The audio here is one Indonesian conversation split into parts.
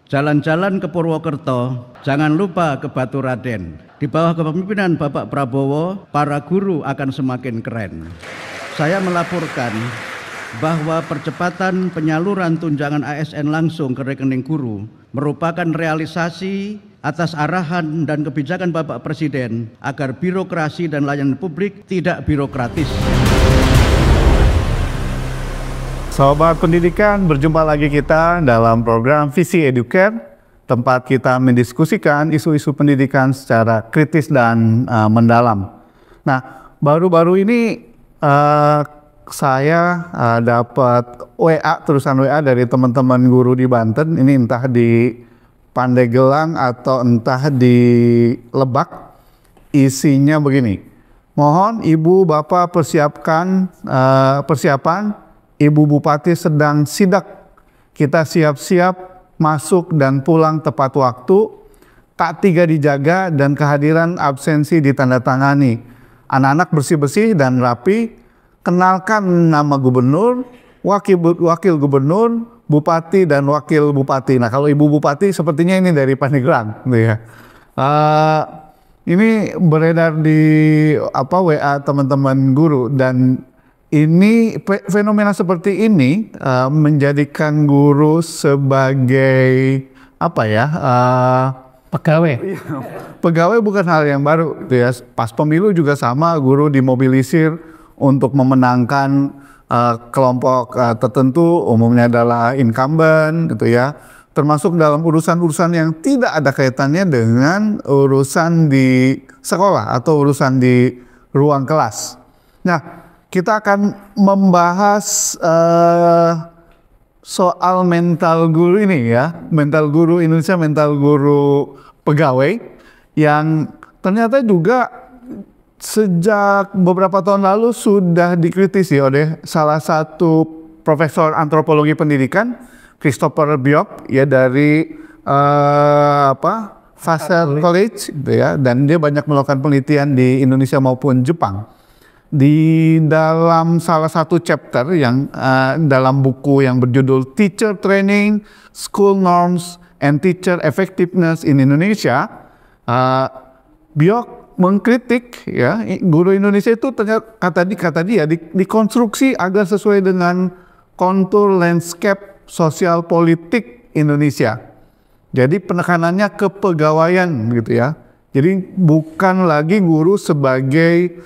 Jalan-jalan ke Purwokerto, jangan lupa ke Batu Raden. Di bawah kepemimpinan Bapak Prabowo, para guru akan semakin keren. Saya melaporkan bahwa percepatan penyaluran tunjangan ASN langsung ke rekening guru merupakan realisasi atas arahan dan kebijakan Bapak Presiden agar birokrasi dan layanan publik tidak birokratis. Sobat pendidikan, berjumpa lagi kita dalam program Visi Educare, tempat kita mendiskusikan isu-isu pendidikan secara kritis dan mendalam. Nah, baru-baru ini saya dapat terusan WA dari teman-teman guru di Banten, ini entah di Pandeglang atau entah di Lebak. Isinya begini: mohon Ibu Bapak persiapan Ibu Bupati sedang sidak, kita siap-siap masuk dan pulang tepat waktu, K3 dijaga dan kehadiran absensi ditandatangani. Anak-anak bersih-bersih dan rapi, kenalkan nama gubernur, wakil gubernur, bupati dan wakil bupati. Nah, kalau Ibu Bupati sepertinya ini dari Pandeglang, gitu ya. Ini beredar di WA teman-teman guru, dan ini fenomena seperti ini menjadikan guru sebagai pegawai. Pegawai bukan hal yang baru, gitu ya. Pas pemilu juga sama, guru dimobilisir untuk memenangkan kelompok tertentu, umumnya adalah incumbent, gitu ya. Termasuk dalam urusan-urusan yang tidak ada kaitannya dengan urusan di sekolah atau urusan di ruang kelas. Nah, kita akan membahas soal mental guru ini ya, mental guru Indonesia, mental guru pegawai yang ternyata juga sejak beberapa tahun lalu sudah dikritisi oleh salah satu profesor antropologi pendidikan, Christopher Biok, ya, dari Vassar College, gitu ya, dan dia banyak melakukan penelitian di Indonesia maupun Jepang. Di dalam salah satu chapter yang dalam buku yang berjudul Teacher Training, School Norms and Teacher Effectiveness in Indonesia, Biok mengkritik, ya, guru Indonesia itu ternyata kata dia dikonstruksi agar sesuai dengan kontur landscape sosial politik Indonesia. Jadi penekanannya ke kepegawaian, gitu ya. Jadi bukan lagi guru sebagai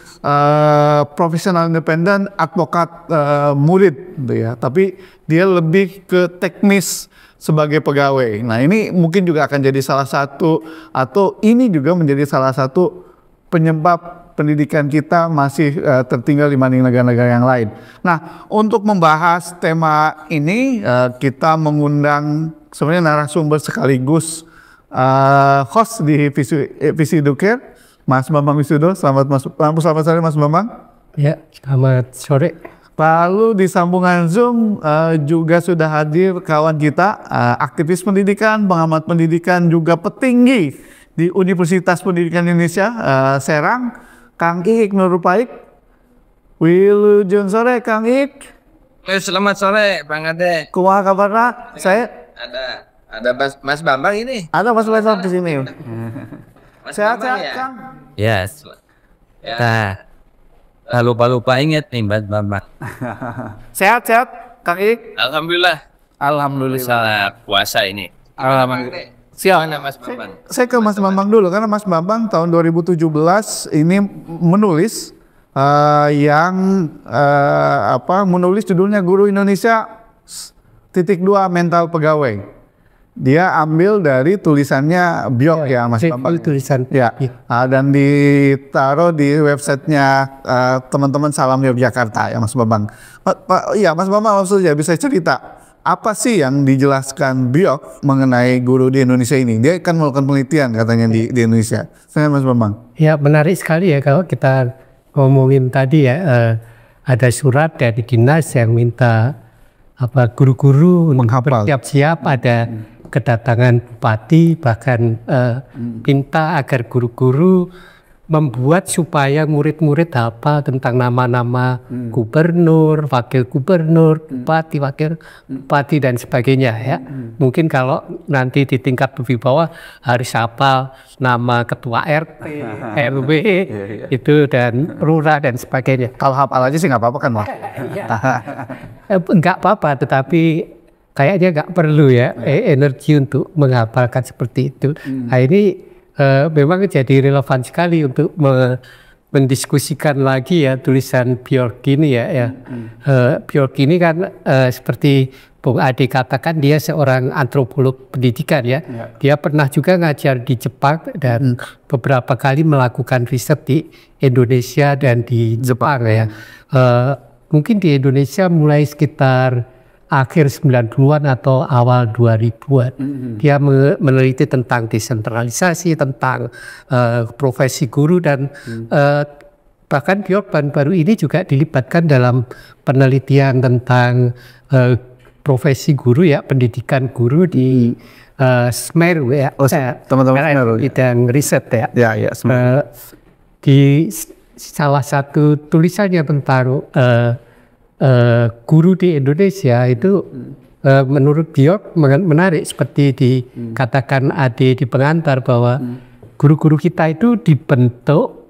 profesional independen, advokat murid, gitu ya. Tapi dia lebih ke teknis sebagai pegawai. Nah, ini mungkin juga akan jadi salah satu, atau ini juga menjadi salah satu penyebab pendidikan kita masih tertinggal dibanding negara-negara yang lain. Nah, untuk membahas tema ini kita mengundang sebenarnya narasumber sekaligus host di Visi Educare, Mas Bambang Wisudo. Selamat sore Mas Bambang. Ya, selamat sore. Lalu di sambungan Zoom juga sudah hadir kawan kita, aktivis pendidikan, pengamat pendidikan, juga petinggi di Universitas Pendidikan Indonesia Serang, Kang Iik Nurrupaik. Wilujeng sore Kang Iik. Selamat sore Bang Ade. Kumaha kabarna? Saya ada Mas Bambang ini. Ada Mas Bambang di sini. Sehat-sehat ya? Kang? Yes. Ya. Lupa ingat nih Mas Bambang. Sehat-sehat Kang Iik? Alhamdulillah. Alhamdulillah. Salah puasa ini. Alhamdulillah. Siap. Mas Bambang. Saya ke Mas Bambang dulu, karena Mas Bambang tahun 2017 ini menulis menulis judulnya Guru Indonesia _2 Mental Pegawai. Dia ambil dari tulisannya Biok, ya Mas Bambang. Tulisan. Ya. Dan ditaruh di websitenya teman-teman Salam Yogyakarta, ya Mas Bambang. Iya Mas Bambang, maksudnya bisa cerita apa sih yang dijelaskan Biok mengenai guru di Indonesia ini? Dia kan melakukan penelitian katanya di Indonesia. Saya Mas Bambang. Ya, menarik sekali ya kalau kita ngomongin tadi ya, ada surat dari dinas yang minta guru-guru bersiap-siap, ada kedatangan bupati, bahkan minta agar guru-guru membuat supaya murid-murid hafal tentang nama-nama gubernur, wakil gubernur, bupati, wakil bupati dan sebagainya ya. Mungkin kalau nanti di tingkat lebih bawah harus hafal nama ketua RT, RW itu dan lurah dan sebagainya. Kalau hafal aja sih nggak apa-apa kan, Mas? Nggak apa-apa, tetapi kayaknya nggak perlu ya energi untuk menghafalkan seperti itu. Nah ini memang jadi relevan sekali untuk mendiskusikan lagi ya tulisan Bjork ini ya. Bjork ini kan seperti Bung Ade katakan dia seorang antropolog pendidikan ya. Dia pernah juga ngajar di Jepang dan beberapa kali melakukan riset di Indonesia dan di Jepang ya. Mungkin di Indonesia mulai sekitar akhir 90-an atau awal 2000-an. Dia meneliti tentang desentralisasi, tentang profesi guru dan bahkan Bjork baru ini juga dilibatkan dalam penelitian tentang profesi guru ya, pendidikan guru di Semeru ya. Teman-teman Semeru. Dan riset ya. Ya, Semeru. Di salah satu tulisannya tentang guru di Indonesia itu menurut Bjork menarik seperti dikatakan Ade di pengantar bahwa guru-guru kita itu dibentuk,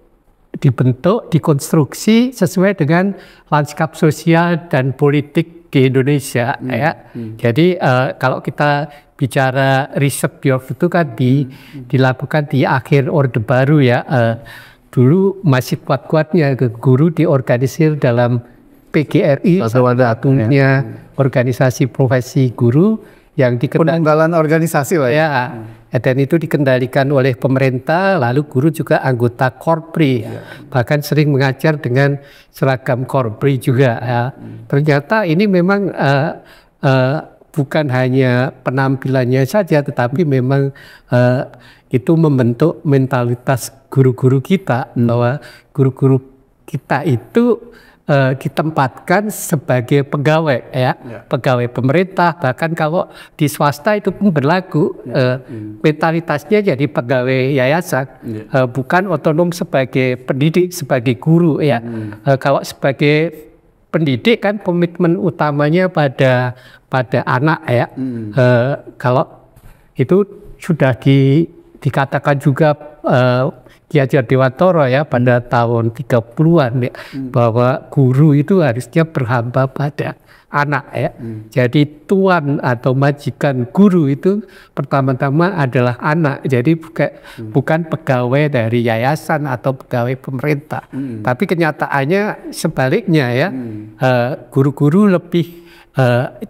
dikonstruksi sesuai dengan lanskap sosial dan politik di Indonesia ya. Jadi kalau kita bicara riset Bjork itu kan dilakukan di akhir Orde Baru ya. Dulu masih kuat-kuatnya guru diorganisir dalam PGRI, satunya organisasi profesi guru yang penanggalan organisasi lah ya. Dan itu dikendalikan oleh pemerintah, lalu guru juga anggota Korpri, bahkan sering mengajar dengan seragam Korpri juga ya. Ternyata ini memang bukan hanya penampilannya saja, tetapi memang itu membentuk mentalitas guru-guru kita, bahwa guru-guru kita itu ditempatkan sebagai pegawai ya, pegawai pemerintah, bahkan kalau di swasta itu pun berlaku mentalitasnya jadi pegawai yayasan, bukan otonom sebagai pendidik, sebagai guru ya. Kalau sebagai pendidik kan komitmen utamanya pada anak ya. Kalau itu sudah dikatakan juga Ki Hajar Dewantara ya pada tahun 30-an ya, bahwa guru itu harusnya berhamba pada anak ya. Jadi tuan atau majikan guru itu pertama-tama adalah anak. Jadi bukan pegawai dari yayasan atau pegawai pemerintah. Tapi kenyataannya sebaliknya ya. Guru-guru lebih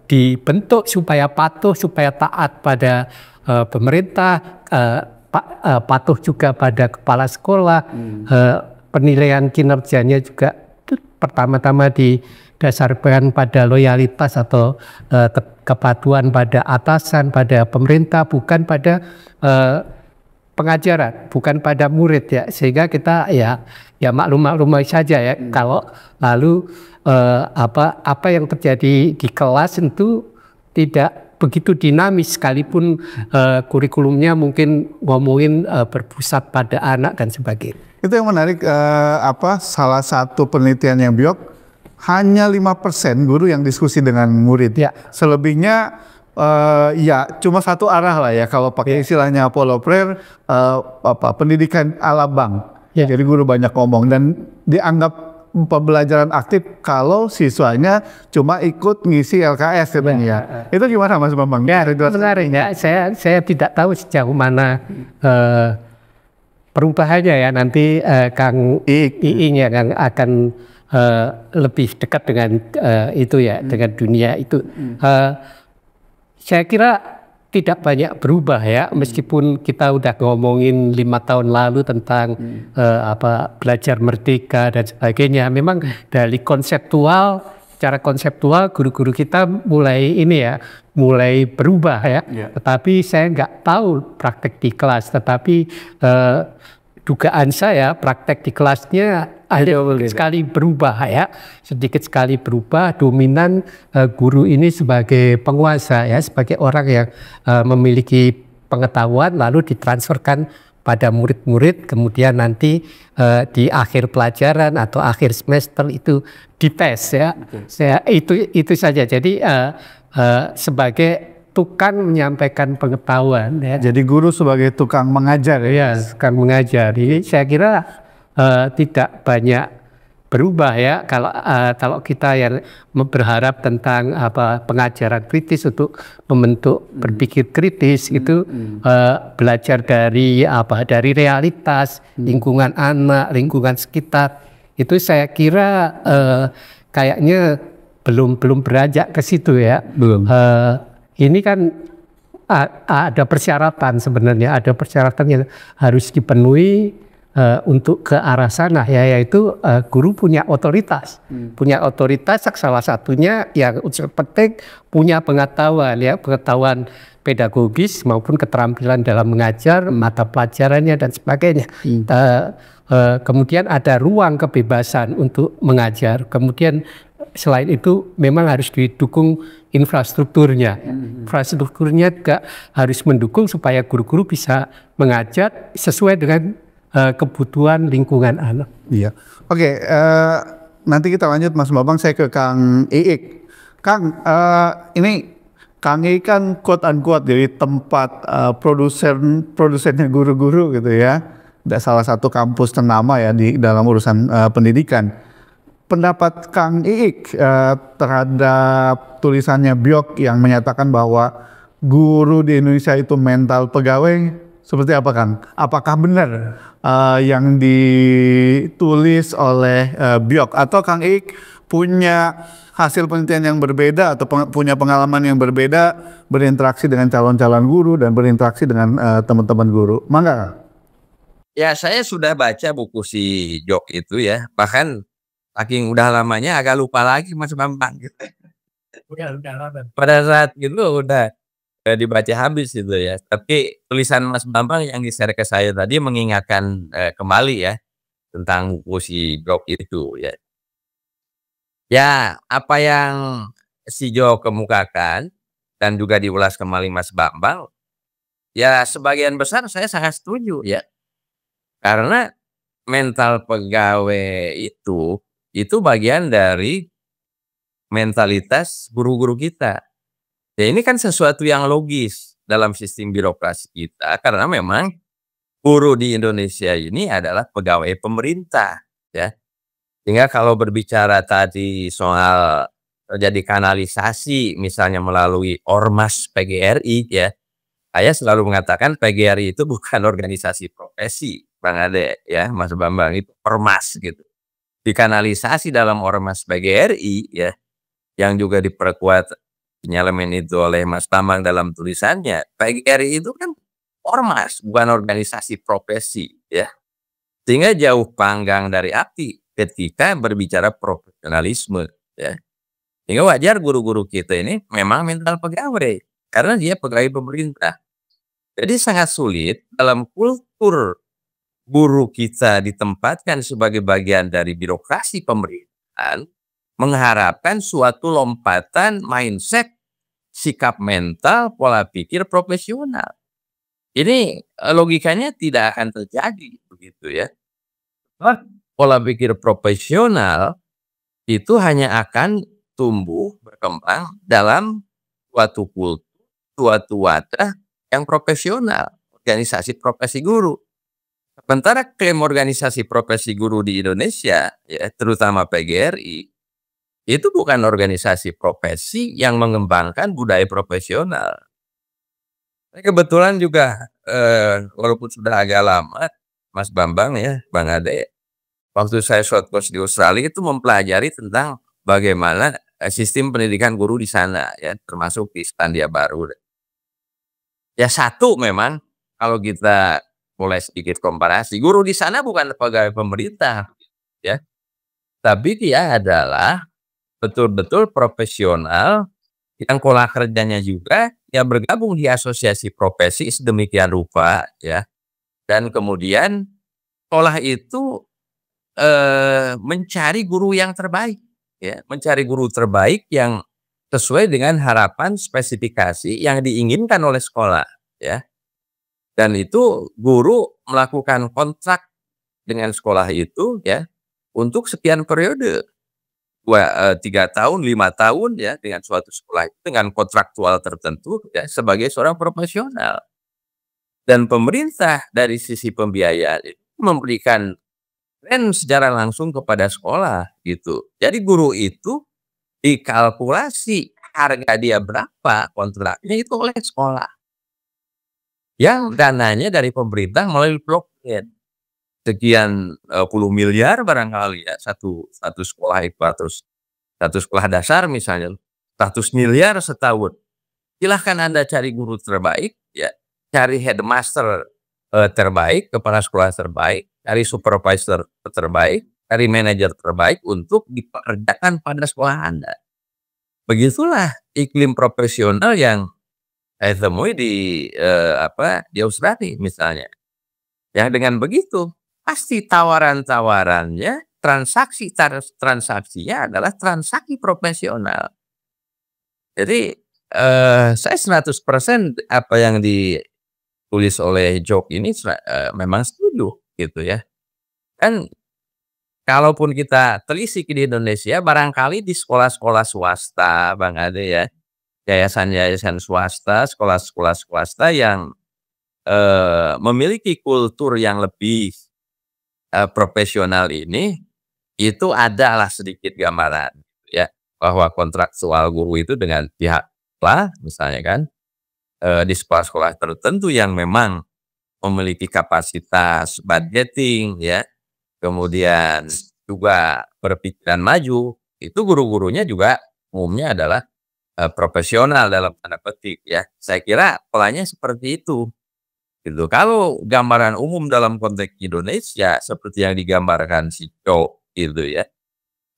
dibentuk supaya patuh, supaya taat pada pemerintah, patuh juga pada kepala sekolah, penilaian kinerjanya juga pertama-tama didasarkan pada loyalitas atau kepatuhan pada atasan, pada pemerintah, bukan pada pengajaran, bukan pada murid ya. Sehingga kita ya maklum-maklum saja ya, kalau lalu apa yang terjadi di kelas itu tidak begitu dinamis, sekalipun kurikulumnya mungkin ngomongin berpusat pada anak dan sebagainya. Itu yang menarik, salah satu penelitian yang Bjork, hanya 5% guru yang diskusi dengan murid. Ya. Selebihnya ya cuma satu arah lah ya, kalau pakai istilahnya Paulo Freire, pendidikan ala bank. Ya. Jadi guru banyak ngomong dan dianggap pembelajaran aktif kalau siswanya cuma ikut ngisi LKS katanya. Itu gimana Mas Bambang? Ya, menarik ya. Saya tidak tahu sejauh mana perubahannya ya. Nanti Kang II-nya yang akan lebih dekat dengan itu ya, dengan dunia itu. Saya kira tidak banyak berubah ya, meskipun kita udah ngomongin 5 tahun lalu tentang belajar merdeka dan sebagainya. Memang dari secara konseptual guru-guru kita mulai berubah ya. Tetapi saya nggak tahu praktek di kelas, tetapi dugaan saya praktek di kelasnya sedikit sekali berubah, dominan guru ini sebagai penguasa ya, sebagai orang yang memiliki pengetahuan lalu ditransferkan pada murid-murid, kemudian nanti di akhir pelajaran atau akhir semester itu dites ya. Itu saja. Jadi sebagai tukang menyampaikan pengetahuan ya. Jadi guru sebagai tukang mengajar ya. Ya, tukang mengajar. Jadi saya kira tidak banyak berubah ya kalau kita yang berharap tentang pengajaran kritis untuk membentuk berpikir kritis itu belajar dari realitas lingkungan anak, lingkungan sekitar. Itu saya kira kayaknya belum beranjak ke situ ya. Belum. Ini kan ada persyaratan sebenarnya, ada persyaratan yang harus dipenuhi untuk ke arah sana ya, yaitu guru punya otoritas. Punya otoritas, salah satunya yang unsur penting punya pengetahuan ya, pengetahuan pedagogis maupun keterampilan dalam mengajar, mata pelajarannya dan sebagainya. Kemudian ada ruang kebebasan untuk mengajar. Kemudian selain itu memang harus didukung infrastrukturnya. Infrastrukturnya juga harus mendukung supaya guru-guru bisa mengajar sesuai dengan kebutuhan lingkungan anak. Iya. Oke, nanti kita lanjut Mas Bambang, saya ke Kang Iik. Kang, ini Kang Iik kan quote unquote dari tempat produsennya guru-guru gitu ya. Salah satu kampus ternama ya di dalam urusan pendidikan. Pendapat Kang Iik terhadap tulisannya Byok yang menyatakan bahwa guru di Indonesia itu mental pegawai, seperti apa Kang? Apakah benar yang ditulis oleh Byok, atau Kang Iik punya hasil penelitian yang berbeda atau punya pengalaman yang berbeda berinteraksi dengan calon-calon guru dan berinteraksi dengan teman-teman guru? Mangga. Ya, saya sudah baca buku si Jok itu ya. Bahkan saking udah lamanya agak lupa lagi Mas Bambang gitu. Udah lama. Pada saat itu udah dibaca habis gitu ya. Tapi tulisan Mas Bambang yang di-share ke saya tadi mengingatkan kembali ya tentang buku si Jok itu ya. Ya, apa yang si Jok kemukakan dan juga diulas kembali Mas Bambang, ya sebagian besar saya sangat setuju ya. Karena mental pegawai itu bagian dari mentalitas guru-guru kita. Ya ini kan sesuatu yang logis dalam sistem birokrasi kita, karena memang guru di Indonesia ini adalah pegawai pemerintah ya. Sehingga kalau berbicara tadi soal terjadi kanalisasi misalnya melalui Ormas PGRI ya, saya selalu mengatakan PGRI itu bukan organisasi profesi Bang Ade ya, Mas Bambang, itu ormas gitu. Dikanalisasi dalam Ormas PGRI ya, yang juga diperkuat penyelemen itu oleh Mas Bambang dalam tulisannya. PGRI itu kan ormas, bukan organisasi profesi ya. Sehingga jauh panggang dari api ketika berbicara profesionalisme ya. Sehingga wajar guru-guru kita ini memang mental pegawai karena dia pegawai pemerintah. Jadi sangat sulit dalam kultur guru kita ditempatkan sebagai bagian dari birokrasi pemerintahan mengharapkan suatu lompatan mindset, sikap mental, pola pikir profesional. Ini logikanya tidak akan terjadi begitu ya. Pola pikir profesional itu hanya akan tumbuh berkembang dalam suatu kultur, suatu wadah yang profesional, organisasi profesi guru. Sementara klaim organisasi profesi guru di Indonesia, ya, terutama PGRI, itu bukan organisasi profesi yang mengembangkan budaya profesional. Kebetulan juga, walaupun sudah agak lama, Mas Bambang ya, Bang Ade, waktu saya short course di Australia itu mempelajari tentang bagaimana sistem pendidikan guru di sana, ya, termasuk di Selandia Baru. Ya satu memang kalau kita mulai sedikit komparasi, guru di sana bukan pegawai pemerintah, ya, tapi dia adalah betul-betul profesional yang pola kerjanya juga ya bergabung di asosiasi profesi sedemikian rupa ya, dan kemudian sekolah itu mencari guru yang terbaik ya, mencari guru terbaik yang sesuai dengan harapan spesifikasi yang diinginkan oleh sekolah ya. Dan itu guru melakukan kontrak dengan sekolah itu ya untuk sekian periode. 3 tahun, 5 tahun ya dengan suatu sekolah itu dengan kontraktual tertentu ya sebagai seorang profesional. Dan pemerintah dari sisi pembiayaan itu memberikan rent secara langsung kepada sekolah gitu. Jadi guru itu dikalkulasi harga dia berapa kontraknya itu oleh sekolah. Yang dananya dari pemerintah melalui blok grant. Sekian puluh miliar barangkali ya satu sekolah itu, satu sekolah dasar misalnya 100 miliar setahun. Silahkan Anda cari guru terbaik ya, cari headmaster terbaik, kepala sekolah terbaik, cari supervisor terbaik, cari manajer terbaik untuk dipekerjakan pada sekolah Anda. Begitulah iklim profesional yang saya temui di Australia misalnya. Ya dengan begitu pasti tawaran-tawarannya, transaksinya adalah transaksi profesional. Jadi saya 100% apa yang ditulis oleh Jok ini memang setuju gitu ya. Kan kalaupun kita telisik di Indonesia, barangkali di sekolah-sekolah swasta, Bang Ade ya, yayasan-yayasan swasta, sekolah-sekolah swasta yang memiliki kultur yang lebih profesional ini, itu adalah sedikit gambaran ya bahwa kontraktual guru itu dengan pihak lah misalnya kan di sekolah-sekolah tertentu yang memang memiliki kapasitas budgeting ya, kemudian juga berpikiran maju, itu guru-gurunya juga umumnya adalah profesional dalam tanda petik ya. Saya kira polanya seperti itu. Gitu. Kalau gambaran umum dalam konteks Indonesia seperti yang digambarkan si Joe gitu ya,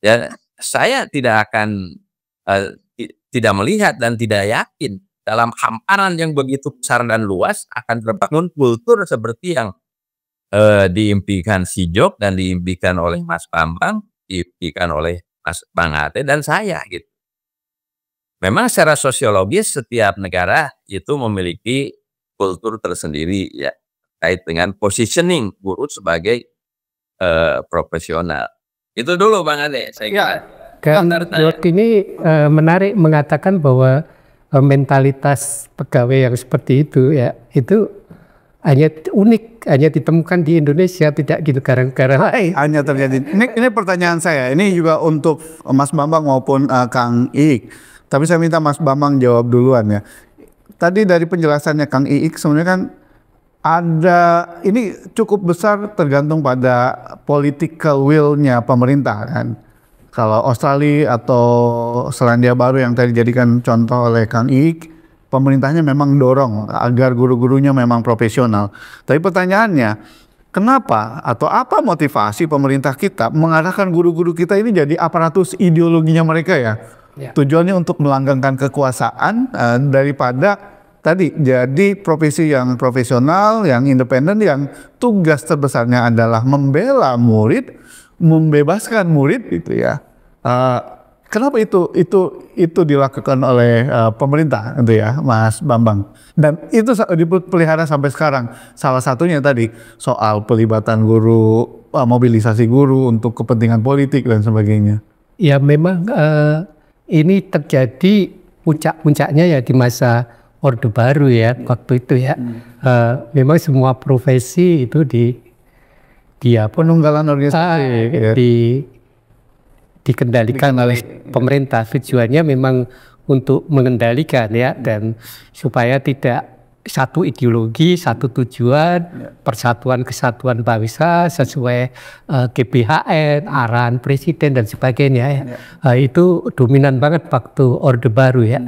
ya saya tidak akan tidak melihat dan tidak yakin dalam hamparan yang begitu besar dan luas akan terbangun kultur seperti yang diimpikan si Joe dan diimpikan oleh Mas Bambang, diimpikan oleh Mas Bang Ate dan saya gitu. Memang secara sosiologis setiap negara itu memiliki kultur tersendiri ya terkait dengan positioning guru sebagai profesional. Itu dulu Bang Ade saya kira. Jok ini menarik mengatakan bahwa mentalitas pegawai yang seperti itu ya itu hanya unik, hanya ditemukan di Indonesia, tidak di negara-negara lain. Hanya terjadi. Ini pertanyaan saya. Ini juga untuk Mas Bambang maupun Kang Iik. Tapi saya minta Mas Bambang jawab duluan ya. Tadi dari penjelasannya Kang Iik sebenarnya kan ada ini cukup besar tergantung pada political will-nya pemerintah kan. Kalau Australia atau Selandia Baru yang tadi dijadikan contoh oleh Kang Iik, pemerintahnya memang dorong agar guru-gurunya memang profesional. Tapi pertanyaannya, kenapa atau apa motivasi pemerintah kita mengarahkan guru-guru kita ini jadi aparatus ideologinya mereka ya? Tujuannya untuk melanggengkan kekuasaan daripada tadi jadi profesi yang profesional, yang independen, yang tugas terbesarnya adalah membela murid, membebaskan murid gitu ya. Kenapa itu dilakukan oleh pemerintah gitu ya, Mas Bambang? Dan itu dipelihara sampai sekarang. Salah satunya tadi soal pelibatan guru, mobilisasi guru untuk kepentingan politik dan sebagainya. Ya memang ini terjadi puncak-puncaknya ya di masa Orde Baru ya waktu itu ya. Memang semua profesi itu di penunggalan organisasi dikendalikan oleh pemerintah. Tujuannya memang untuk mengendalikan ya dan supaya tidak satu ideologi, satu tujuan, persatuan kesatuan bangsa sesuai GBHN, arahan presiden dan sebagainya ya. Itu dominan banget waktu Orde Baru ya.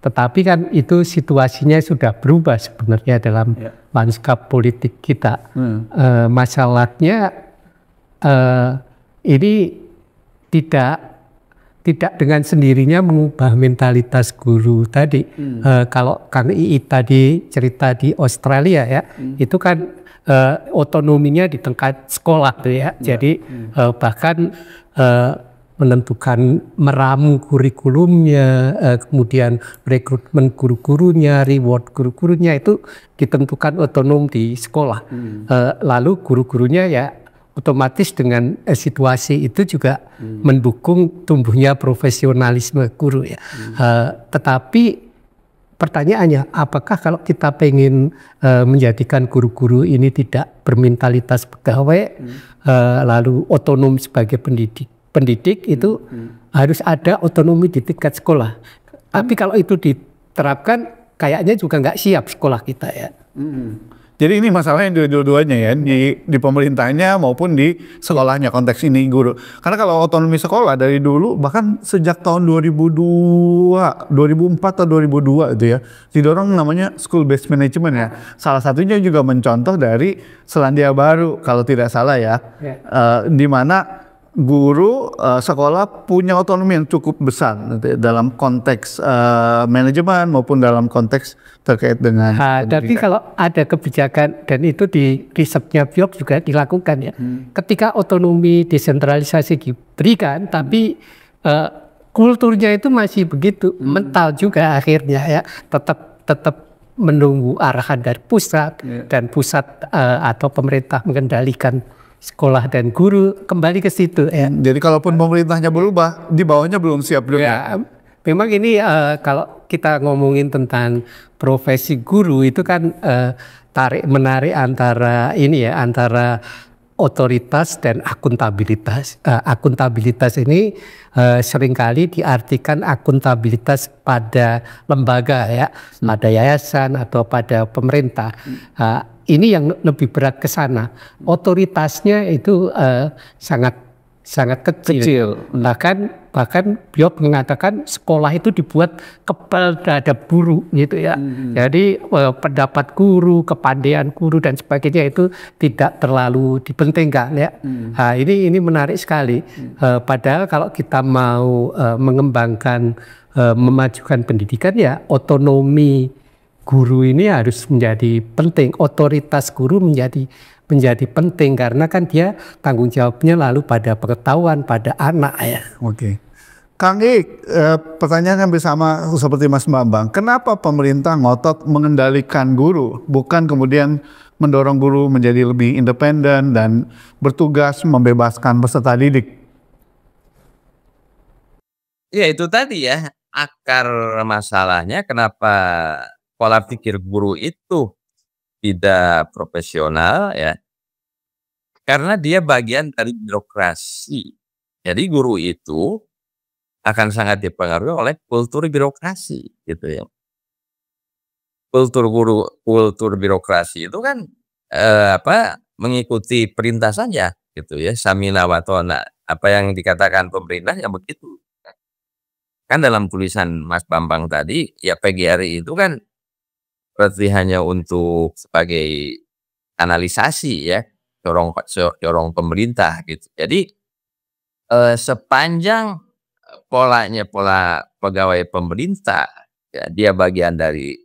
Tetapi kan itu situasinya sudah berubah sebenarnya dalam lanskap politik kita. Masalahnya ini tidak dengan sendirinya mengubah mentalitas guru tadi. Kalau Kang Ii tadi cerita di Australia ya, itu kan otonominya di tingkat sekolah tuh ya. Jadi bahkan menentukan meramu kurikulumnya, kemudian rekrutmen guru-gurunya, reward guru-gurunya itu ditentukan otonom di sekolah. Lalu guru-gurunya ya otomatis dengan situasi itu juga mendukung tumbuhnya profesionalisme guru ya. Tetapi pertanyaannya, apakah kalau kita pengen menjadikan guru-guru ini tidak bermentalitas pegawai, lalu otonom sebagai pendidik itu harus ada otonomi di tingkat sekolah. Tapi kalau itu diterapkan, kayaknya juga nggak siap sekolah kita ya. Jadi ini masalahnya dua-duanya ya, di pemerintahnya maupun di sekolahnya, konteks ini guru. Karena kalau otonomi sekolah dari dulu, bahkan sejak tahun 2004 atau 2002 itu ya, didorong namanya school based management ya. Salah satunya juga mencontoh dari Selandia Baru kalau tidak salah ya, di mana guru sekolah punya otonomi yang cukup besar dalam konteks manajemen maupun dalam konteks terkait dengan tapi kalau ada kebijakan, dan itu di risetnya Biok juga dilakukan ya, ketika otonomi desentralisasi diberikan tapi kulturnya itu masih begitu mental juga akhirnya ya, tetap menunggu arahan dari pusat, dan pusat atau pemerintah mengendalikan sekolah dan guru, kembali ke situ ya. Jadi kalaupun pemerintahnya berubah, di bawahnya belum siap belum ya. Memang ini kalau kita ngomongin tentang profesi guru itu kan tarik menarik antara ini ya, antara otoritas dan akuntabilitas. Akuntabilitas ini seringkali diartikan akuntabilitas pada lembaga ya, pada yayasan atau pada pemerintah. Ini yang lebih berat ke sana. Otoritasnya itu sangat kecil. Bahkan Biok mengatakan sekolah itu dibuat kebal terhadap guru gitu ya. Jadi pendapat guru, kepandaian guru dan sebagainya itu tidak terlalu dipentingkan ya. Ini menarik sekali. Padahal kalau kita mau mengembangkan, memajukan pendidikan ya, otonomi guru ini harus menjadi penting, otoritas guru menjadi penting, karena kan dia tanggung jawabnya lalu pada pengetahuan, pada anak ya. Oke. Kang pertanyaan hampir sama seperti Mas Bambang. Kenapa pemerintah ngotot mengendalikan guru, bukan kemudian mendorong guru menjadi lebih independen dan bertugas membebaskan peserta didik? Ya itu tadi ya, akar masalahnya kenapa pola pikir guru itu tidak profesional ya, karena dia bagian dari birokrasi. Jadi guru itu akan sangat dipengaruhi oleh kultur birokrasi gitu ya. Kultur birokrasi itu kan mengikuti perintah saja gitu ya, samina wa ta'na, apa yang dikatakan pemerintah ya begitu. Kan dalam tulisan Mas Bambang tadi ya, PGRI itu kan berarti hanya untuk sebagai kanalisasi ya, dorong pemerintah gitu. Jadi sepanjang pola pegawai pemerintah ya, dia bagian dari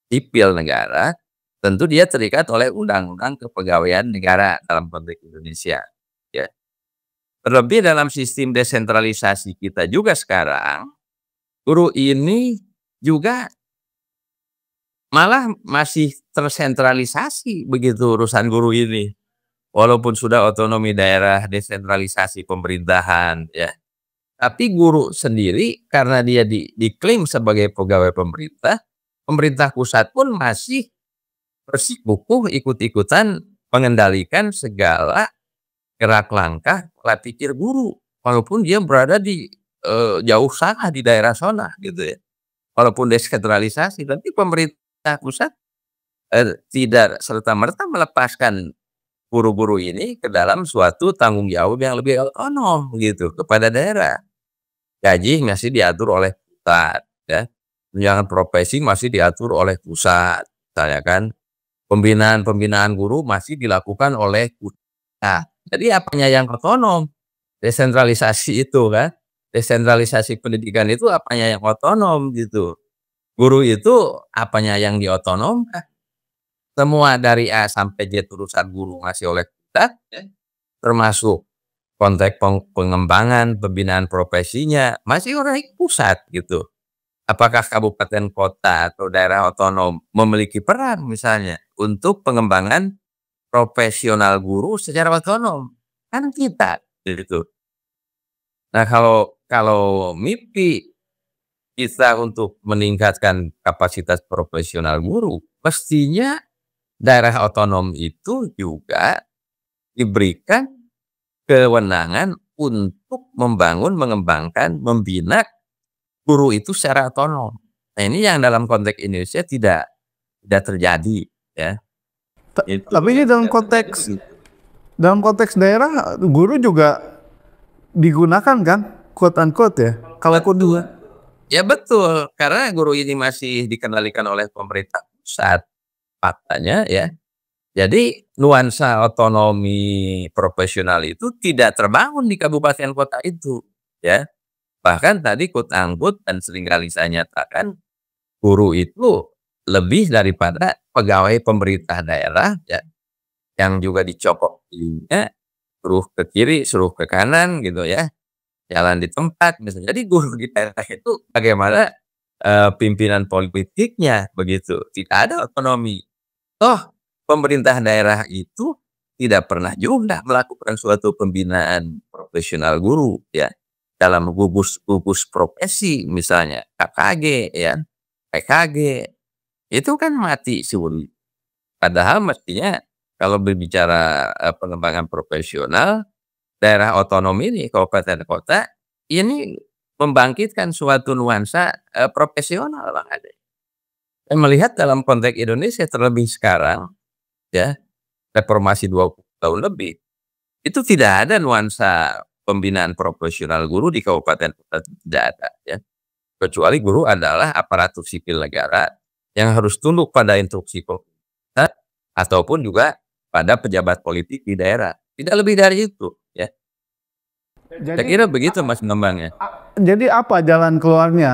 sipil negara, tentu dia terikat oleh undang-undang kepegawaian negara dalam konteks Indonesia ya. Terlebih dalam sistem desentralisasi kita juga sekarang, guru ini juga malah masih tersentralisasi begitu urusan guru ini. Walaupun sudah otonomi daerah, desentralisasi pemerintahan ya. Tapi guru sendiri karena dia diklaim sebagai pegawai pemerintah, pemerintah pusat pun masih bersikukuh ikut-ikutan mengendalikan segala gerak langkah pola pikir guru. Walaupun dia berada di jauh sana di daerah sana gitu ya. Walaupun desentralisasi, tapi pemerintah pusat tidak serta-merta melepaskan guru-guru ini ke dalam suatu tanggung jawab yang lebih otonom gitu kepada daerah. Gaji masih diatur oleh pusat ya. Tunjangan profesi masih diatur oleh pusat. Misalnya kan pembinaan guru masih dilakukan oleh pusat. Jadi apanya yang otonom? Desentralisasi itu kan. Desentralisasi pendidikan itu apanya yang otonom gitu. Guru itu apanya yang diotonomkan? Semua dari A sampai Z urusan guru masih oleh pusat, ya. Termasuk konteks pengembangan pembinaan profesinya masih oleh pusat gitu. Apakah kabupaten kota atau daerah otonom memiliki peran misalnya untuk pengembangan profesional guru secara otonom? Kan tidak gitu. Nah, kalau mimpi kita untuk meningkatkan kapasitas profesional guru, mestinya daerah otonom itu juga diberikan kewenangan untuk membangun, mengembangkan, membina guru itu secara otonom. Nah, ini yang dalam konteks Indonesia tidak terjadi ya. Tapi ini dalam konteks daerah guru juga digunakan kan, quote unquote ya. Kalau kedua, Ya betul, karena guru ini masih dikendalikan oleh pemerintah pusat faktanya ya. Jadi nuansa otonomi profesional itu tidak terbangun di kabupaten kota itu ya. Bahkan tadi quote unquote dan seringkali saya nyatakan guru itu lebih daripada pegawai pemerintah daerah ya, yang juga dicokok ininya, suruh ke kiri, suruh ke kanan gitu ya. Jalan di tempat misalnya. Jadi guru di daerah itu bagaimana pimpinan politiknya begitu, tidak ada otonomi. Toh pemerintah daerah itu tidak pernah juga melakukan suatu pembinaan profesional guru ya, dalam gugus profesi misalnya KKG ya, PKG, itu kan mati suri. Padahal mestinya kalau berbicara pengembangan profesional, daerah otonom ini, kabupaten kota, ini membangkitkan suatu nuansa profesional Bang Ade. Saya melihat dalam konteks Indonesia terlebih sekarang ya, reformasi 20 tahun lebih, itu tidak ada nuansa pembinaan profesional guru di kabupaten kota, tidak ada ya. Kecuali guru adalah aparatur sipil negara yang harus tunduk pada instruksi pemerintah ataupun juga pada pejabat politik di daerah. Tidak lebih dari itu ya. Saya kira begitu Mas Ngembangnya. jadi apa jalan keluarnya,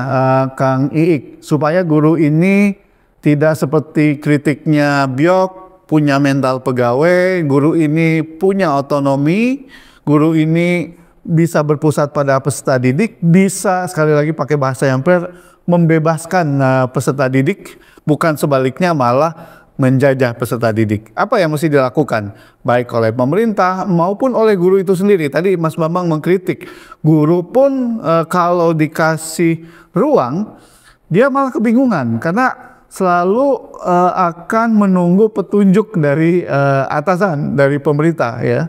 Kang Iik, supaya guru ini tidak seperti kritiknya Byok, punya mental pegawai, guru ini punya otonomi, guru ini bisa berpusat pada peserta didik, bisa sekali lagi pakai bahasa yang fair, membebaskan peserta didik, bukan sebaliknya malah menjajah peserta didik. Apa yang mesti dilakukan baik oleh pemerintah maupun oleh guru itu sendiri? Tadi Mas Bambang mengkritik guru pun kalau dikasih ruang dia malah kebingungan karena selalu akan menunggu petunjuk dari atasan, dari pemerintah ya.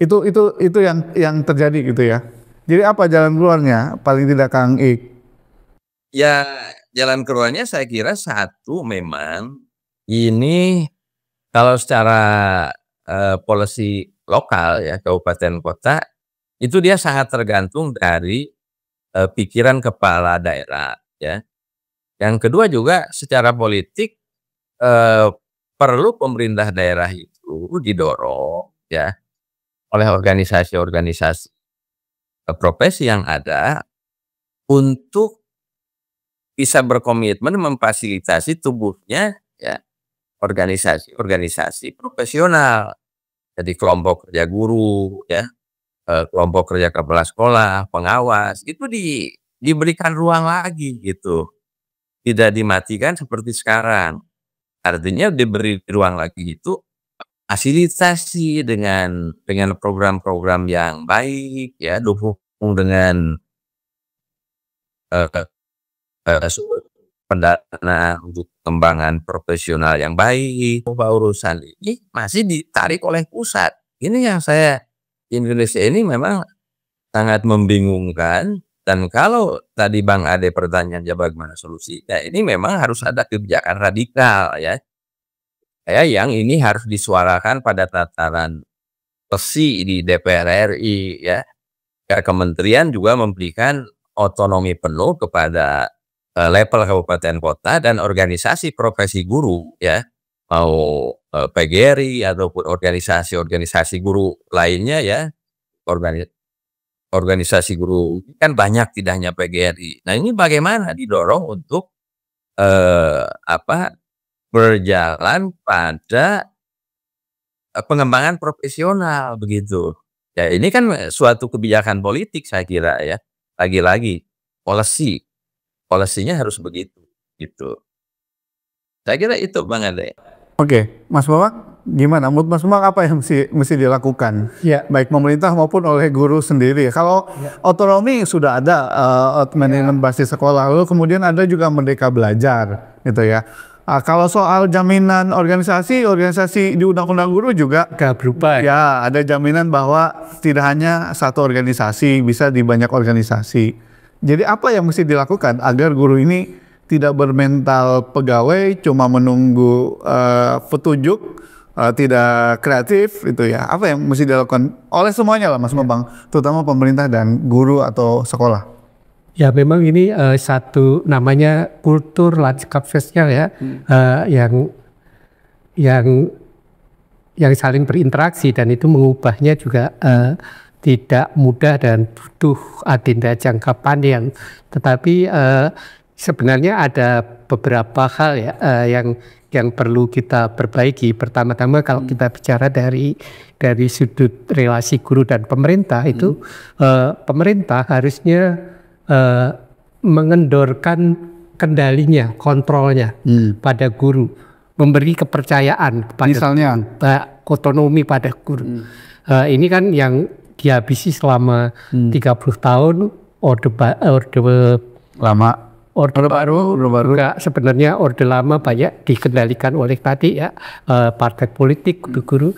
Itu yang terjadi gitu ya. Jadi apa jalan keluarnya paling tidak Kang Ik? Ya, jalan keluarnya saya kira satu memang ini kalau secara policy lokal ya, kabupaten kota, itu dia sangat tergantung dari pikiran kepala daerah ya. Yang kedua juga secara politik perlu pemerintah daerah itu didorong ya oleh organisasi-organisasi profesi yang ada untuk bisa berkomitmen memfasilitasi tumbuhnya ya organisasi-organisasi profesional. Jadi kelompok kerja guru ya, kelompok kerja kepala sekolah, pengawas, itu diberikan ruang lagi gitu. Tidak dimatikan seperti sekarang. Artinya diberi ruang lagi itu fasilitasi dengan program-program yang baik ya, dukung dengan pendanaan untuk pengembangan profesional yang baik. Urusan ini masih ditarik oleh pusat. Ini yang Indonesia ini memang sangat membingungkan. Dan kalau tadi Bang Ade pertanyaannya bagaimana solusinya, ini memang harus ada kebijakan radikal ya. Yang ini harus disuarakan pada tataran resmi di DPR RI ya. Kementerian juga memberikan otonomi penuh kepada level kabupaten kota dan organisasi profesi guru ya, mau PGRI ataupun organisasi guru lainnya ya, organisasi guru kan banyak, tidak hanya PGRI. Nah ini bagaimana didorong untuk berjalan pada pengembangan profesional begitu. Ya ini kan suatu kebijakan politik saya kira ya. Lagi-lagi polisinya harus begitu gitu. Saya kira itu Bang Ade. Oke, Mas Bambang, gimana? Menurut Mas Bambang apa yang mesti dilakukan? Ya. Baik pemerintah maupun oleh guru sendiri. Kalau otonomi sudah ada manajemen basis sekolah, lalu kemudian ada juga Merdeka Belajar, gitu ya. Kalau soal jaminan organisasi di Undang-Undang Guru juga Gak berubah. ya, ada jaminan bahwa tidak hanya satu organisasi, bisa di banyak organisasi. Jadi apa yang mesti dilakukan agar guru ini tidak bermental pegawai, cuma menunggu petunjuk, tidak kreatif, itu ya. Apa yang mesti dilakukan oleh semuanya lah, Mas Bambang, terutama pemerintah dan guru atau sekolah? Ya memang ini satu namanya kultur lanskap sosial ya, yang saling berinteraksi, dan itu mengubahnya juga tidak mudah dan butuh agenda jangka panjang. Tetapi sebenarnya ada beberapa hal ya yang perlu kita perbaiki. Pertama-tama kalau kita bicara dari sudut relasi guru dan pemerintah itu pemerintah harusnya mengendorkan kendalinya, kontrolnya pada guru, memberi kepercayaan kepada Misalnya? otonomi pada guru. Ini kan yang dihabisi selama 30 tahun orde Lama. Orde baru juga sebenarnya orde lama banyak dikendalikan oleh tadi ya partai politik guru-guru.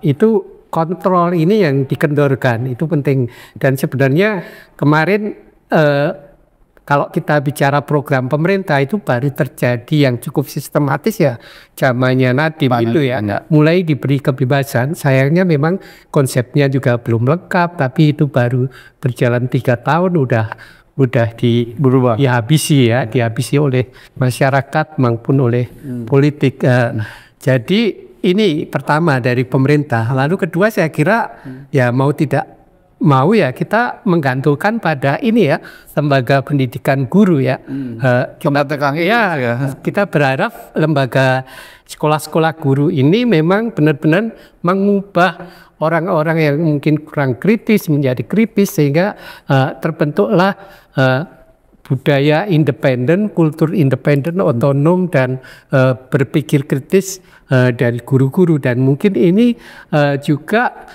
Itu kontrol ini yang dikendorkan, itu penting. Dan sebenarnya kemarin kalau kita bicara program pemerintah itu baru terjadi yang cukup sistematis ya zamannya Nadiem itu ya. Mulai diberi kebebasan, sayangnya memang konsepnya juga belum lengkap, tapi itu baru berjalan 3 tahun udah dihabisi oleh masyarakat maupun oleh politik. Jadi ini pertama dari pemerintah. Lalu kedua saya kira ya mau tidak mau ya kita menggantungkan pada ini ya lembaga pendidikan guru ya. Kita berharap lembaga sekolah-sekolah guru ini memang benar-benar mengubah orang-orang yang mungkin kurang kritis menjadi kritis, sehingga terbentuklah budaya independen, kultur independen, otonom, dan berpikir kritis dari guru-guru. Dan mungkin ini juga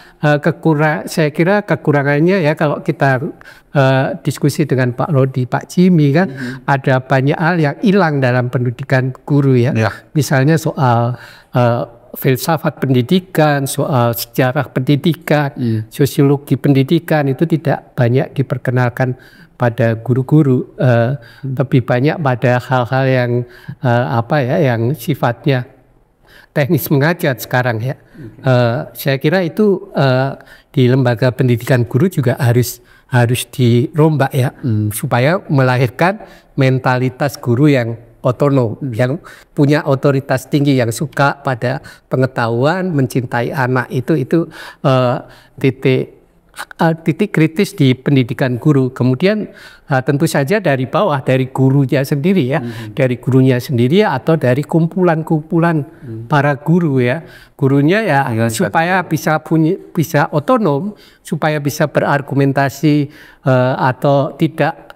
saya kira kekurangannya ya kalau kita diskusi dengan Pak Lodi, Pak Jimmy kan ada banyak hal yang hilang dalam pendidikan guru ya. Misalnya soal filsafat pendidikan, soal sejarah pendidikan, sosiologi pendidikan itu tidak banyak diperkenalkan pada guru-guru, lebih banyak pada hal-hal yang yang sifatnya teknis mengajar sekarang ya. Saya kira itu di lembaga pendidikan guru juga harus dirombak ya, supaya melahirkan mentalitas guru yang otonom, yang punya otoritas tinggi, yang suka pada pengetahuan, mencintai anak. Itu titik kritis di pendidikan guru. Kemudian tentu saja dari bawah, dari gurunya sendiri ya, dari gurunya sendiri atau dari kumpulan-kumpulan para guru ya. Gurunya ya supaya bisa otonom, supaya bisa berargumentasi atau tidak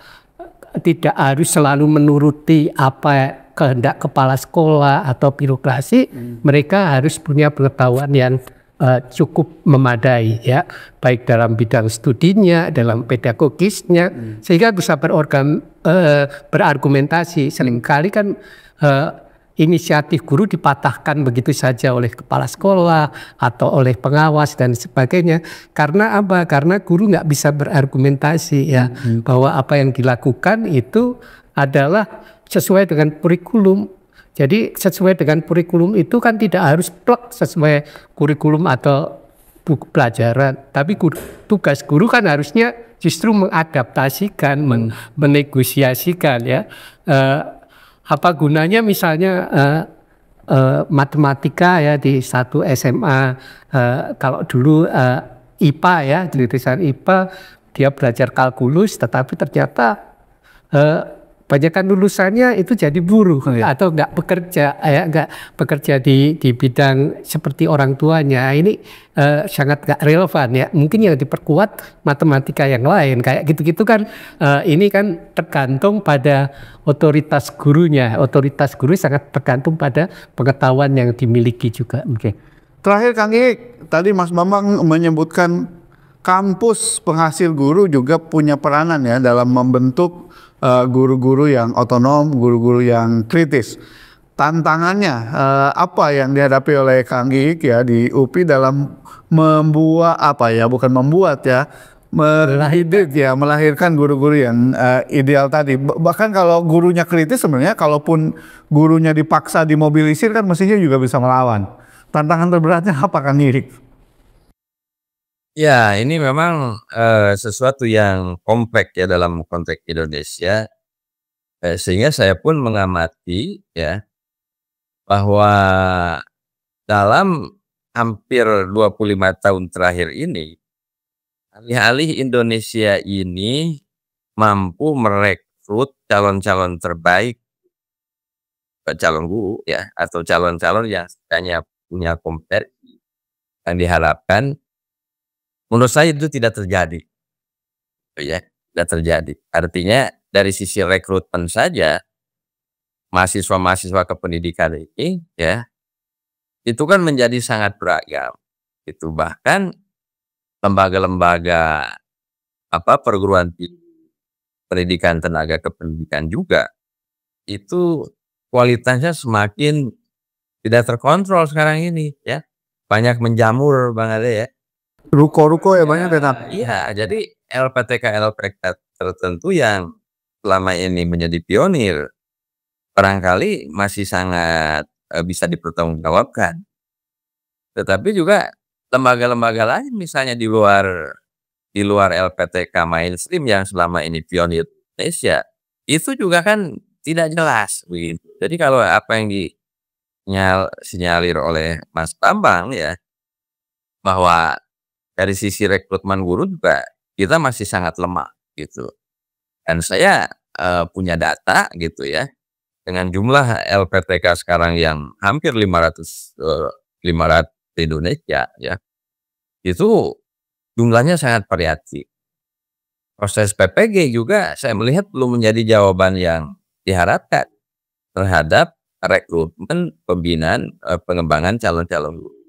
harus selalu menuruti apa kehendak kepala sekolah atau birokrasi. Mereka harus punya pengetahuan yang cukup memadai ya, baik dalam bidang studinya, dalam pedagogisnya, sehingga bisa berargumentasi. Seringkali kan inisiatif guru dipatahkan begitu saja oleh kepala sekolah atau oleh pengawas dan sebagainya. Karena apa? Karena guru nggak bisa berargumentasi ya, bahwa apa yang dilakukan itu adalah sesuai dengan kurikulum. Jadi sesuai dengan kurikulum itu kan tidak harus plek sesuai kurikulum atau buku pelajaran. Tapi tugas guru kan harusnya justru mengadaptasikan, menegosiasikan ya. Apa gunanya misalnya matematika ya di satu SMA, kalau dulu IPA ya, jurusan IPA dia belajar kalkulus, tetapi ternyata Kebanyakan lulusannya itu jadi buruh atau nggak bekerja, nggak bekerja di bidang seperti orang tuanya. Ini sangat nggak relevan ya. Mungkin yang diperkuat matematika yang lain kayak gitu-gitu kan. Ini kan tergantung pada otoritas gurunya. Otoritas guru sangat tergantung pada pengetahuan yang dimiliki juga. Terakhir Kang Ik, tadi Mas Bambang menyebutkan kampus penghasil guru juga punya peranan ya dalam membentuk guru-guru yang otonom, guru-guru yang kritis. Tantangannya apa yang dihadapi oleh Kang Ik ya di UPI dalam membuat melahirkan guru-guru yang ideal tadi. Bahkan kalau gurunya kritis sebenarnya, kalaupun gurunya dipaksa dimobilisir kan mestinya juga bisa melawan. Tantangan terberatnya apa Kang Ik? Ya, ini memang sesuatu yang kompleks ya dalam konteks Indonesia, sehingga saya pun mengamati ya bahwa dalam hampir 25 tahun terakhir ini, alih-alih Indonesia ini mampu merekrut calon-calon terbaik, calon guru ya, atau calon-calon yang sekiranya punya kompetensi yang diharapkan. Menurut saya itu tidak terjadi, ya, tidak terjadi. Artinya dari sisi rekrutmen saja, mahasiswa-mahasiswa kependidikan ini, ya, itu kan menjadi sangat beragam. Itu bahkan lembaga-lembaga perguruan tinggi pendidikan tenaga kependidikan juga itu kualitasnya semakin tidak terkontrol sekarang ini, ya, banyak menjamur Bang Ade ya. Ruko-ruko ya banyak ya. Iya, jadi LPTK tertentu yang selama ini menjadi pionir barangkali masih sangat bisa dipertanggungjawabkan. Tetapi juga lembaga-lembaga lain misalnya di luar LPTK mainstream yang selama ini pionir Indonesia, itu juga kan tidak jelas begitu. Jadi kalau apa yang disinyalir oleh Mas Bambang ya, bahwa dari sisi rekrutmen guru juga kita masih sangat lemah gitu. Dan saya punya data gitu ya, dengan jumlah LPTK sekarang yang hampir 500 di Indonesia ya, itu jumlahnya sangat variatif. Proses PPG juga saya melihat belum menjadi jawaban yang diharapkan terhadap rekrutmen, pembinaan, pengembangan calon-calon guru.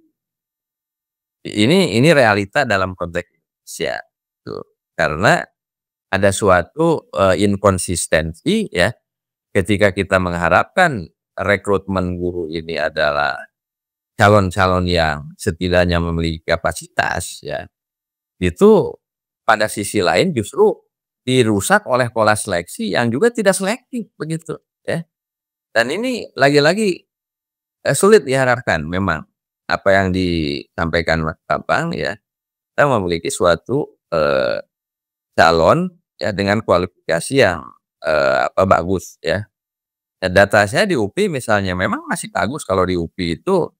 Ini realita dalam konteks Indonesia tuh. Karena ada suatu inkonsistensi ya, ketika kita mengharapkan rekrutmen guru ini adalah calon-calon yang setidaknya memiliki kapasitas ya, itu pada sisi lain justru dirusak oleh pola seleksi yang juga tidak selektif begitu ya. Dan ini lagi-lagi sulit diharapkan memang. Apa yang disampaikan Mas Bambang ya, kita memiliki suatu calon ya dengan kualifikasi yang bagus ya. Dan data saya di UPI misalnya memang masih bagus kalau di UPI itu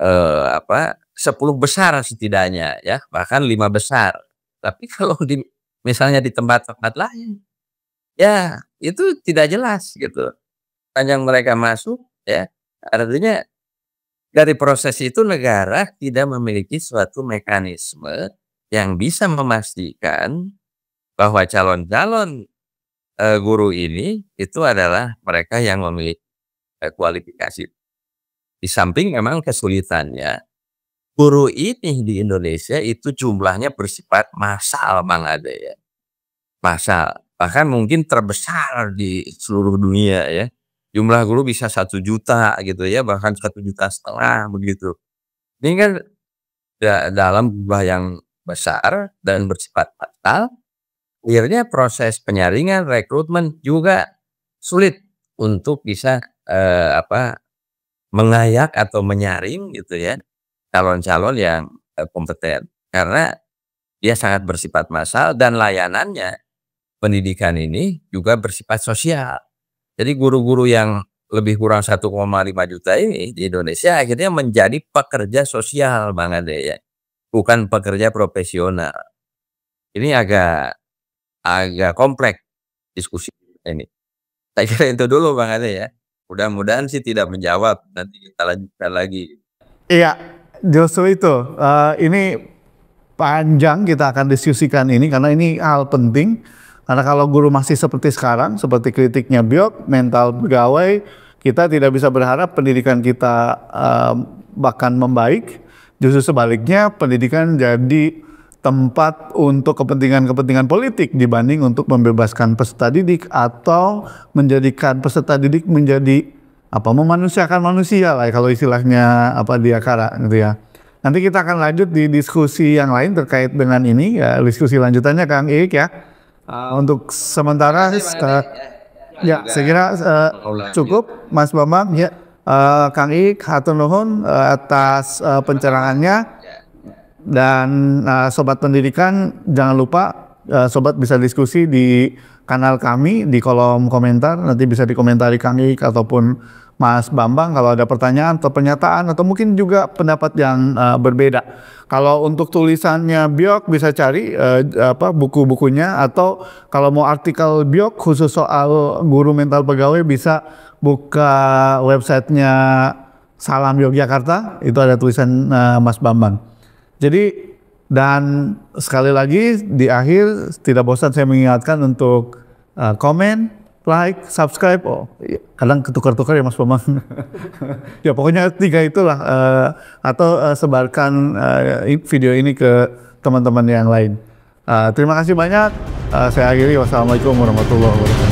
10 besar setidaknya ya, bahkan 5 besar. Tapi kalau misalnya di tempat-tempat lain ya itu tidak jelas gitu. Sepanjang mereka masuk ya, artinya dari proses itu negara tidak memiliki suatu mekanisme yang bisa memastikan bahwa calon-calon guru ini itu adalah mereka yang memiliki kualifikasi. Di samping memang kesulitannya, guru ini di Indonesia itu jumlahnya bersifat massal Bang Ade ya. Massal, bahkan mungkin terbesar di seluruh dunia ya. Jumlah guru bisa 1 juta gitu ya, bahkan 1,5 juta begitu. Ini kan dalam jumlah yang besar dan bersifat massal, akhirnya proses penyaringan rekrutmen juga sulit untuk bisa mengayak atau menyaring gitu ya calon-calon yang kompeten, karena dia sangat bersifat massal dan layanannya pendidikan ini juga bersifat sosial. Jadi guru-guru yang lebih kurang 1,5 juta ini di Indonesia akhirnya menjadi pekerja sosial Bang Ade ya, bukan pekerja profesional. Ini agak kompleks diskusi ini. Saya kira itu dulu Bang Ade ya. Mudah-mudahan sih tidak menjawab, nanti kita lanjutkan lagi. Iya, justru itu. Ini panjang kita akan diskusikan ini karena ini hal penting. Karena kalau guru masih seperti sekarang, seperti kritiknya Byok, mental pegawai, kita tidak bisa berharap pendidikan kita bahkan membaik. Justru sebaliknya, pendidikan jadi tempat untuk kepentingan-kepentingan politik dibanding untuk membebaskan peserta didik atau menjadikan peserta didik menjadi memanusiakan manusia lah kalau istilahnya Diakara gitu ya. Nanti kita akan lanjut di diskusi yang lain terkait dengan ini ya, diskusi lanjutannya Kang Ik ya. Untuk sementara ya saya kira cukup Mas Bambang ya. Kang Ik hatur nuhun atas pencerahannya. Dan sobat pendidikan jangan lupa sobat bisa diskusi di kanal kami di kolom komentar, nanti bisa dikomentari Kang Ik ataupun Mas Bambang kalau ada pertanyaan atau pernyataan atau mungkin juga pendapat yang berbeda. Kalau untuk tulisannya Byok bisa cari buku-bukunya, atau kalau mau artikel Byok khusus soal guru mental pegawai bisa buka websitenya Salam Yogyakarta, itu ada tulisan Mas Bambang. Jadi, dan sekali lagi di akhir tidak bosan saya mengingatkan untuk komen, like, subscribe. Kadang ketukar-tukar ya Mas Bambang. Ya pokoknya 3 itulah, atau sebarkan video ini ke teman-teman yang lain. Terima kasih banyak. Saya akhiri. Wassalamualaikum warahmatullahi wabarakatuh.